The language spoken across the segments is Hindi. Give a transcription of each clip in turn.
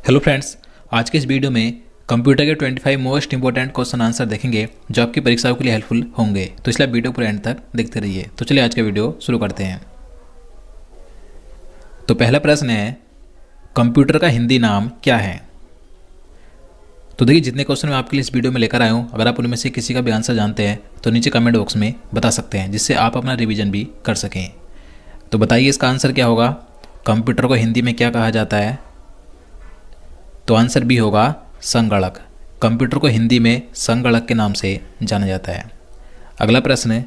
हेलो फ्रेंड्स, आज के इस वीडियो में कंप्यूटर के 25 मोस्ट इंपॉर्टेंट क्वेश्चन आंसर देखेंगे जो आपकी परीक्षाओं के लिए हेल्पफुल होंगे। तो इसलिए वीडियो पूरे एंड तक देखते रहिए। तो चलिए आज का वीडियो शुरू करते हैं। तो पहला प्रश्न है, कंप्यूटर का हिंदी नाम क्या है? तो देखिए, जितने क्वेश्चन मैं आपके लिए इस वीडियो में लेकर आया हूँ, अगर आप उनमें से किसी का भी आंसर जानते हैं तो नीचे कमेंट बॉक्स में बता सकते हैं, जिससे आप अपना रिवीजन भी कर सकें। तो बताइए इसका आंसर क्या होगा। कंप्यूटर को हिंदी में क्या कहा जाता है? तो आंसर भी होगा संगणक। कंप्यूटर को हिंदी में संगणक के नाम से जाना जाता है। अगला प्रश्न है,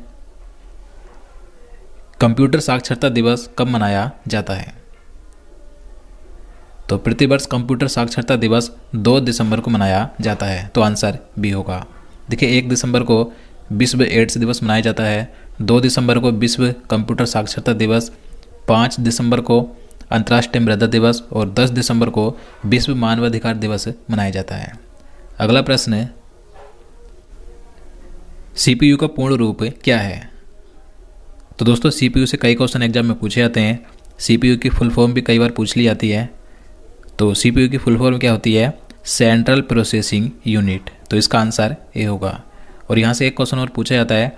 कंप्यूटर साक्षरता दिवस कब मनाया जाता है? तो प्रतिवर्ष कंप्यूटर साक्षरता दिवस 2 दिसंबर को मनाया जाता है। तो आंसर भी होगा। देखिए, 1 दिसंबर को विश्व एड्स दिवस मनाया जाता है, 2 दिसंबर को विश्व कंप्यूटर साक्षरता दिवस, 5 दिसंबर को अंतर्राष्ट्रीय मृदा दिवस और 10 दिसंबर को विश्व मानवाधिकार दिवस मनाया जाता है। अगला प्रश्न है, सीपीयू का पूर्ण रूप क्या है? तो दोस्तों, सीपीयू से कई क्वेश्चन एग्जाम में पूछे जाते हैं। सीपीयू की फुल फॉर्म भी कई बार पूछ ली जाती है। तो सीपीयू की फुल फॉर्म क्या होती है? Central processing unit. तो इसका आंसर ए होगा। और यहाँ से एक क्वेश्चन और पूछा जाता है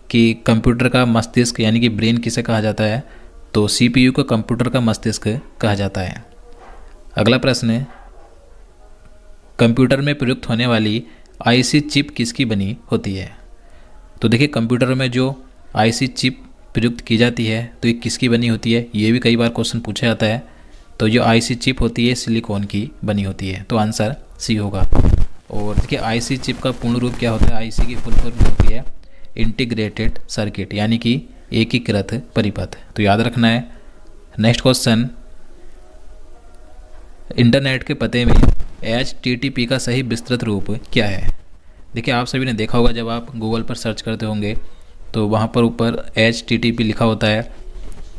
कि कंप्यूटर का मस्तिष्क यानी कि ब्रेन किसे कहा जाता है? तो सीपीयू को कंप्यूटर का मस्तिष्क कहा जाता है। अगला प्रश्न है, कंप्यूटर में प्रयुक्त होने वाली आईसी चिप किसकी बनी होती है? तो देखिए, कंप्यूटर में जो आईसी चिप प्रयुक्त की जाती है तो ये किसकी बनी होती है? ये भी कई बार क्वेश्चन पूछा जाता है। तो जो आईसी चिप होती है सिलिकॉन की बनी होती है। तो आंसर सी होगा। और देखिए, आईसी चिप का पूर्ण रूप क्या होता है? आईसी की फुल फॉर्म होती है इंटीग्रेटेड सर्किट, यानी कि एकीकृत परिपथ। तो याद रखना है। नेक्स्ट क्वेश्चन, इंटरनेट के पते में HTTP का सही विस्तृत रूप क्या है? देखिए, आप सभी ने देखा होगा, जब आप गूगल पर सर्च करते होंगे तो वहाँ पर ऊपर HTTP लिखा होता है।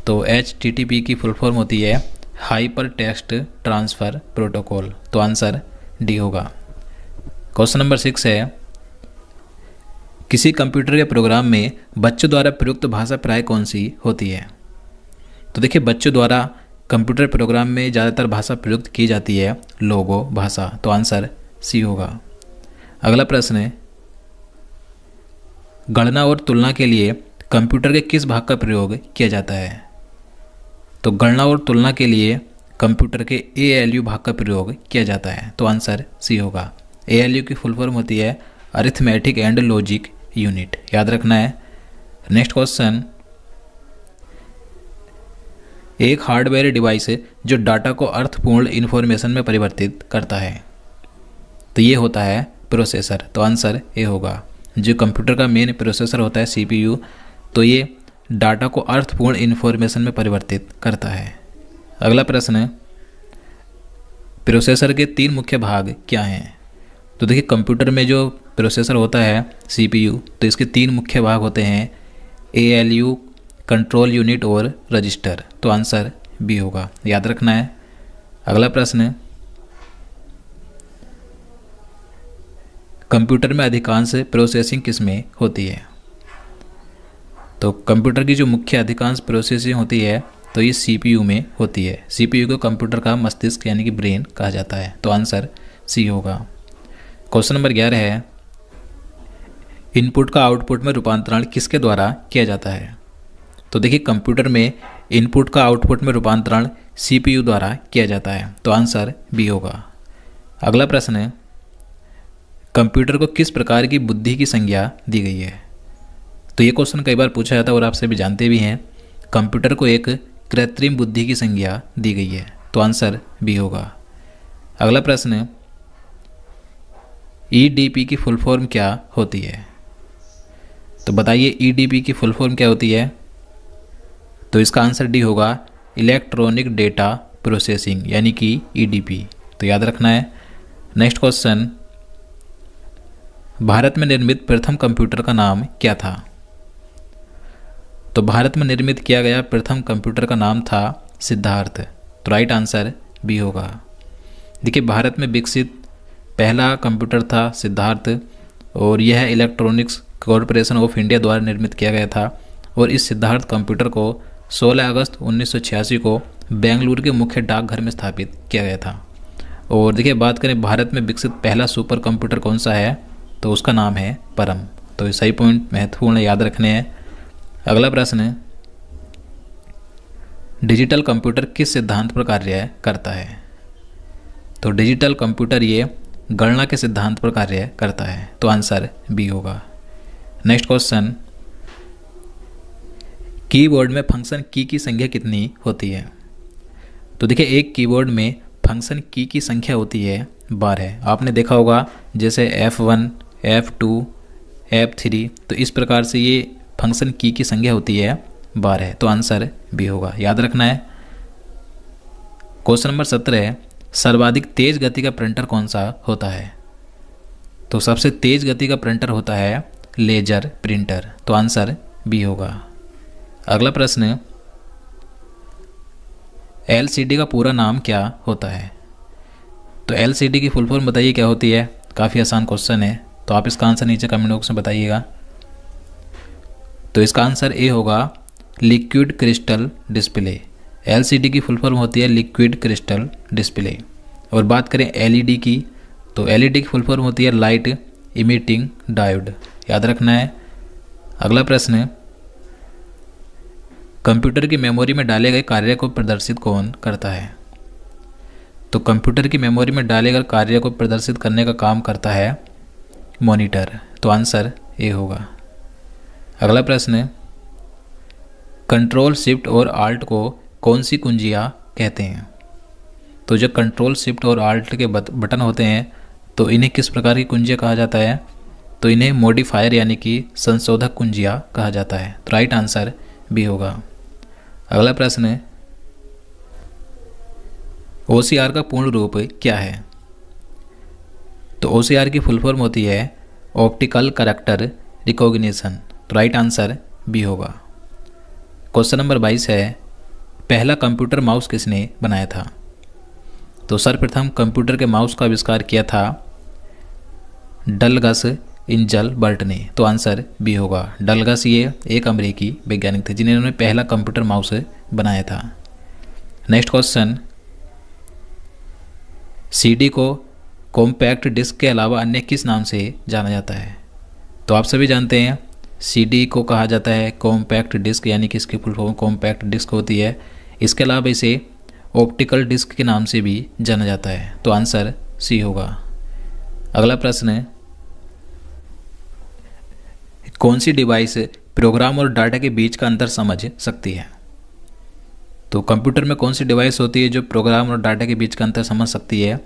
तो HTTP की फुल फॉर्म होती है हाइपर टेक्स्ट ट्रांसफ़र प्रोटोकॉल। तो आंसर डी होगा। क्वेश्चन नंबर 6 है, किसी कंप्यूटर के प्रोग्राम में बच्चों द्वारा प्रयुक्त भाषा प्राय कौन सी होती है? तो देखिए, बच्चों द्वारा कंप्यूटर प्रोग्राम में ज़्यादातर भाषा प्रयुक्त की जाती है लोगो भाषा। तो आंसर सी होगा। अगला प्रश्न है, गणना और तुलना के लिए कंप्यूटर के किस भाग का प्रयोग किया जाता है? तो गणना और तुलना के लिए कंप्यूटर के ALU भाग का प्रयोग किया जाता है। तो आंसर सी होगा। ALU की फुल फॉर्म होती है अरिथमेटिक एंड लॉजिक यूनिट। याद रखना है। नेक्स्ट क्वेश्चन, एक हार्डवेयर डिवाइस जो डाटा को अर्थपूर्ण इंफॉर्मेशन में परिवर्तित करता है, तो ये होता है प्रोसेसर। तो आंसर ए होगा। जो कंप्यूटर का मेन प्रोसेसर होता है CPU, तो ये डाटा को अर्थपूर्ण इंफॉर्मेशन में परिवर्तित करता है। अगला प्रश्न है, प्रोसेसर के 3 मुख्य भाग क्या हैं? तो देखिए, कंप्यूटर में जो प्रोसेसर होता है CPU, तो इसके 3 मुख्य भाग होते हैं ALU, कंट्रोल यूनिट और रजिस्टर। तो आंसर बी होगा। याद रखना है। अगला प्रश्न है, कंप्यूटर में अधिकांश प्रोसेसिंग किस में होती है? तो कंप्यूटर की जो मुख्य अधिकांश प्रोसेसिंग होती है तो ये CPU में होती है। CPU को कंप्यूटर का मस्तिष्क यानी कि ब्रेन कहा जाता है। तो आंसर सी होगा। क्वेश्चन नंबर 11 है, इनपुट का आउटपुट में रूपांतरण किसके द्वारा किया जाता है? तो देखिए, कंप्यूटर में इनपुट का आउटपुट में रूपांतरण CPU द्वारा किया जाता है। तो आंसर बी होगा। अगला प्रश्न है, कंप्यूटर को किस प्रकार की बुद्धि की संज्ञा दी गई है? तो ये क्वेश्चन कई बार पूछा जाता है और आप सभी जानते भी हैं। कंप्यूटर को एक कृत्रिम बुद्धि की संज्ञा दी गई है। तो आंसर बी होगा। अगला प्रश्न है, EDP की फुल फॉर्म क्या होती है? तो बताइए, EDP की फुल फॉर्म क्या होती है? तो इसका आंसर डी होगा, इलेक्ट्रॉनिक डेटा प्रोसेसिंग, यानी कि EDP। तो याद रखना है। नेक्स्ट क्वेश्चन, भारत में निर्मित प्रथम कंप्यूटर का नाम क्या था? तो भारत में निर्मित किया गया प्रथम कंप्यूटर का नाम था सिद्धार्थ। तो राइट आंसर बी होगा। देखिए, भारत में विकसित पहला कंप्यूटर था सिद्धार्थ और यह इलेक्ट्रॉनिक्स कॉरपोरेशन ऑफ इंडिया द्वारा निर्मित किया गया था। और इस सिद्धार्थ कंप्यूटर को 16 अगस्त 1986 को बेंगलुरु के मुख्य डाकघर में स्थापित किया गया था। और देखिए बात करें भारत में विकसित पहला सुपर कंप्यूटर कौन सा है, तो उसका नाम है परम। तो ये सही पॉइंट महत्वपूर्ण याद रखने हैं। अगला प्रश्न है, डिजिटल कंप्यूटर किस सिद्धांत पर कार्य करता है? तो डिजिटल कंप्यूटर ये गणना के सिद्धांत पर कार्य करता है। तो आंसर बी होगा। नेक्स्ट क्वेश्चन, कीबोर्ड में फंक्शन की संख्या कितनी होती है? तो देखिए एक कीबोर्ड में फंक्शन की संख्या होती है 12। आपने देखा होगा जैसे F1, F2, F3, तो इस प्रकार से ये फंक्शन की संख्या होती है 12। तो आंसर बी होगा, याद रखना है। क्वेश्चन नंबर 17 है, सर्वाधिक तेज गति का प्रिंटर कौन सा होता है? तो सबसे तेज गति का प्रिंटर होता है लेजर प्रिंटर। तो आंसर बी होगा। अगला प्रश्न, LCD का पूरा नाम क्या होता है? तो LCD की फुल फॉर्म बताइए क्या होती है? काफ़ी आसान क्वेश्चन है, तो आप इसका आंसर नीचे कमेंट बॉक्स में बताइएगा। तो इसका आंसर ए होगा, लिक्विड क्रिस्टल डिस्प्ले। LCD की फुल फॉर्म होती है लिक्विड क्रिस्टल डिस्प्ले। और बात करें LED की, तो LED की फुल फॉर्म होती है लाइट इमिटिंग डायोड, याद रखना है। अगला प्रश्न, कंप्यूटर की मेमोरी में डाले गए कार्य को प्रदर्शित कौन करता है? तो कंप्यूटर की मेमोरी में डाले गए कार्य को प्रदर्शित करने का काम करता है मॉनिटर। तो आंसर ए होगा। अगला प्रश्न, कंट्रोल शिफ्ट और आल्ट को कौन सी कुंजियाँ कहते हैं? तो जो कंट्रोल शिफ्ट और आल्ट के बटन होते हैं, तो इन्हें किस प्रकार की कुंजियाँ कहा जाता है? तो इन्हें मॉडिफायर यानी कि संशोधक कुंजियाँ कहा जाता है। तो राइट आंसर बी होगा। अगला प्रश्न है, OCR का पूर्ण रूप क्या है? तो OCR की फुल फॉर्म होती है ऑप्टिकल कैरेक्टर रिकॉग्निशन। तो राइट आंसर बी होगा। क्वेश्चन नंबर 22 है, पहला कंप्यूटर माउस किसने बनाया था? तो सर्वप्रथम कंप्यूटर के माउस का आविष्कार किया था डलगस इंजलबर्ट ने। तो आंसर बी होगा। डलगस ये एक अमेरिकी वैज्ञानिक थे जिन्होंने पहला कंप्यूटर माउस बनाया था। नेक्स्ट क्वेश्चन, CD को कॉम्पैक्ट डिस्क के अलावा अन्य किस नाम से जाना जाता है? तो आप सभी जानते हैं CD को कहा जाता है कॉम्पैक्ट डिस्क, यानी कि इसकी फुल फॉर्म कॉम्पैक्ट डिस्क होती है। इसके अलावा इसे ऑप्टिकल डिस्क के नाम से भी जाना जाता है। तो आंसर सी होगा। अगला प्रश्न है, कौन सी डिवाइस प्रोग्राम और डाटा के बीच का अंतर समझ सकती है? तो कंप्यूटर में कौन सी डिवाइस होती है जो प्रोग्राम और डाटा के बीच का अंतर समझ सकती है?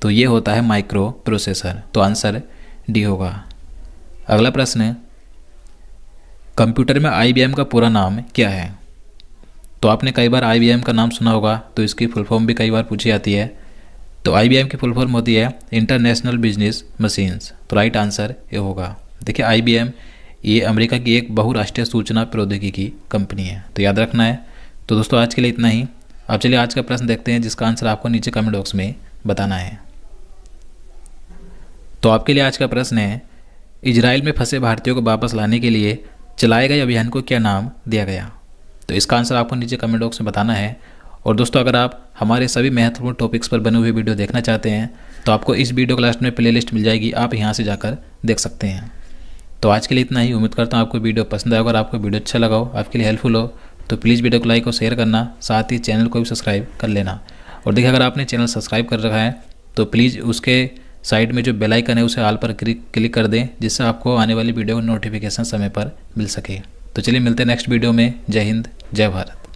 तो ये होता है माइक्रो प्रोसेसर। तो आंसर डी होगा। अगला प्रश्न है, कंप्यूटर में IBM का पूरा नाम क्या है? तो आपने कई बार IBM का नाम सुना होगा, तो इसकी फुल फॉर्म भी कई बार पूछी जाती है। तो IBM की फुल फॉर्म होती है इंटरनेशनल बिजनेस मशीन्स। तो राइट आंसर ये होगा। देखिए IBM ये अमेरिका की एक बहुराष्ट्रीय सूचना प्रौद्योगिकी कंपनी है, तो याद रखना है। तो दोस्तों आज के लिए इतना ही। अब चलिए आज का प्रश्न देखते हैं जिसका आंसर आपको नीचे कमेंट बॉक्स में बताना है। तो आपके लिए आज का प्रश्न है, इजराइल में फंसे भारतीयों को वापस लाने के लिए चलाए गए अभियान को क्या नाम दिया गया? तो इसका आंसर आपको नीचे कमेंट बॉक्स में बताना है। और दोस्तों अगर आप हमारे सभी महत्वपूर्ण टॉपिक्स पर बने हुए वीडियो देखना चाहते हैं तो आपको इस वीडियो के लास्ट में प्लेलिस्ट मिल जाएगी, आप यहाँ से जाकर देख सकते हैं। तो आज के लिए इतना ही। उम्मीद करता हूँ आपको वीडियो पसंद आएगा। अगर आपको वीडियो अच्छा लगा हो, आपके लिए हेल्पफुल हो, तो प्लीज़ वीडियो को लाइक और शेयर करना, साथ ही चैनल को भी सब्सक्राइब कर लेना। और देखिए अगर आपने चैनल सब्सक्राइब कर रखा है तो प्लीज़ उसके साइड में जो बेल आइकन है उसे ऑल पर क्लिक कर दें, जिससे आपको आने वाली वीडियो नोटिफिकेशन समय पर मिल सके। तो चलिए मिलते हैं नेक्स्ट वीडियो में। जय हिंद, जय भारत।